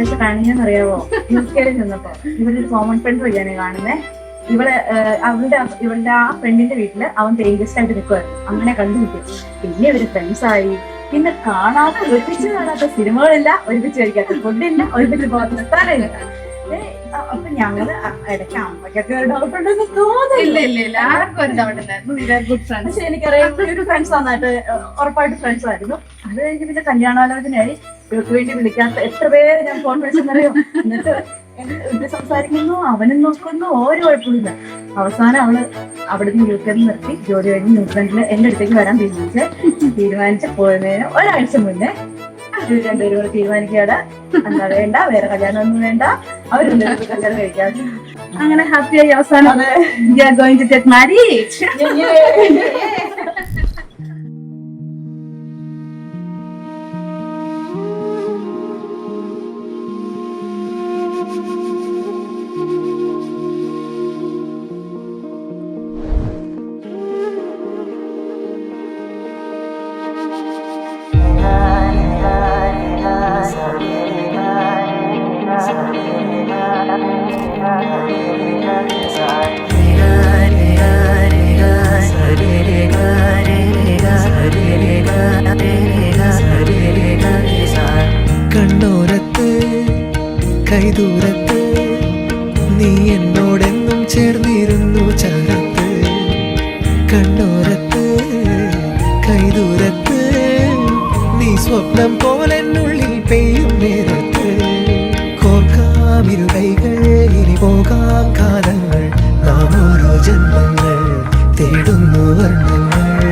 വെച്ചാൽ കാണുന്നതെന്ന് അറിയാവോ, UK ചെന്നപ്പോ ഇവരൊരു കോമൺ ഫ്രണ്ട് വഴിയാണ് കാണുന്നത്. ഇവളുടെ ആ ഫ്രണ്ടിന്റെ വീട്ടില് അവൻ പേയിങ് ഗസ്റ്റ് ആയിട്ട് നിൽക്കുമായിരുന്നു. അങ്ങനെ കണ്ടുപിടിക്കും. പിന്നെ ഇവര് ഫ്രണ്ട്സ് ആയി. പിന്നെ ഒരുമിച്ച് കാണാത്ത സിനിമകളില്ല, ഒരുമിച്ച് കഴിക്കാത്ത ഫുഡില്ല, ഒരുമിച്ച് പോകുന്ന സ്ഥലമില്ല. അപ്പൊ ഞങ്ങള് ഇടയ്ക്ക് അമ്മയ്ക്കൊക്കെ ഒരു ഡൗട്ട് ഉണ്ടെന്ന് തോന്നില്ല. പക്ഷെ എനിക്കറിയാം ഒരു ഫ്രണ്ട്സ് നന്നായിട്ട് ഉറപ്പായിട്ട് ഫ്രണ്ട്സ് ആയിരുന്നു. അത് കഴിഞ്ഞ് പിന്നെ കല്യാണാലോചനയായി. ഇവർക്ക് വേണ്ടി വിളിക്കാത്ത എത്ര പേര് ഞാൻ ഫോൺ വിളിച്ചെന്നറിയോ. എന്നിട്ട് ഇത് സംസാരിക്കുന്നു, അവനും നോക്കുന്നു, ഒരു കുഴപ്പമില്ല. അവസാനം അവള് അവിടുന്ന് UK നിർത്തി ജോലി കഴിഞ്ഞ് ന്യൂസിലൻഡില് എന്റെ അടുത്തേക്ക് വരാൻ തീരുമാനിച്ച് പോയതിന് ഒരാഴ്ച മുന്നേ രണ്ടുപേരും കൂടെ തീരുമാനിക്കാതെ എന്താ വേണ്ട, വേറെ കല്യാണം ഒന്നും വേണ്ട, അവരെല്ലാവരും കല്യാണം കഴിക്കാം. അങ്ങനെ ഹാപ്പിയായി അവസാനം going to get married. കണ്ണോരത്ത് കൈദൂരത്ത് നീ എന്നോടെന്നും ചേർന്നിരുന്നു ചാരത്ത്. കണ്ണോരത്ത് കൈദൂരത്ത് നീ സ്വപ്നം പോലെന്നുള്ളിൽ പെയ്യും നേരത്ത്. കോർക്കാമിരു കൈകൾ ഇനി പോകാം കാലങ്ങൾ, നാം ഓരോ ജന്മങ്ങൾ തേടുന്നു വർണ്ണങ്ങൾ.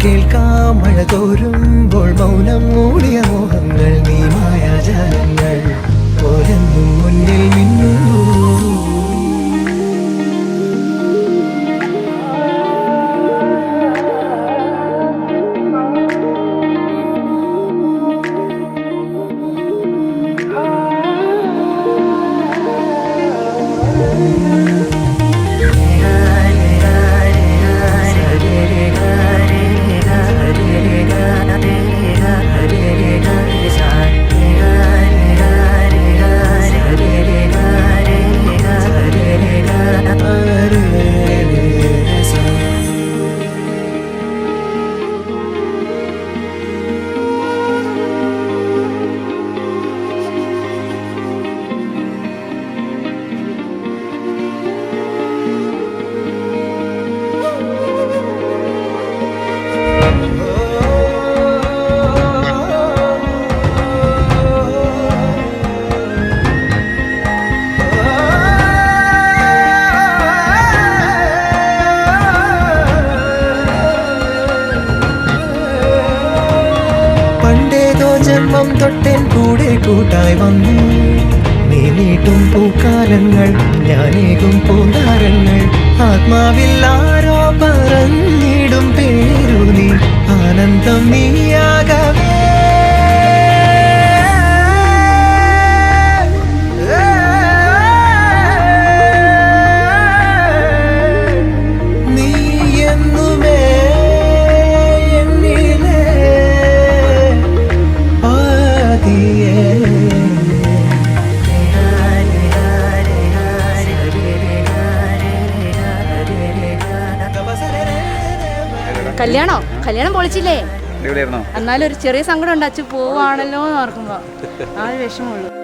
കേൾക്കാം മഴ തോരുമ്പോൾ മൗനം മൂടിയ മോഹങ്ങൾ, നീ മായാജാലങ്ങൾ പോലെന്നും മുന്നിൽ മിന്നുന്നു. ജന്മം തൊട്ടൻ കൂടെ കൂട്ടായി വന്നു. നീ നീട്ടും പൂക്കാലങ്ങൾ, ഞാനേകും പൂന്താരങ്ങൾ. ആത്മാവിൽ ആരോ പറഞ്ഞിടും പേരു നീ, ആനന്ദം നീയാകവേ. കല്യാണം പൊളിച്ചില്ലേ? എന്നാലും ഒരു ചെറിയ സങ്കടം ഉണ്ട്, അച്ഛൻ പോവാണല്ലോ എന്ന് ഓർക്കുമ്പോ ആ ഒരു വിഷമമുള്ളൂ.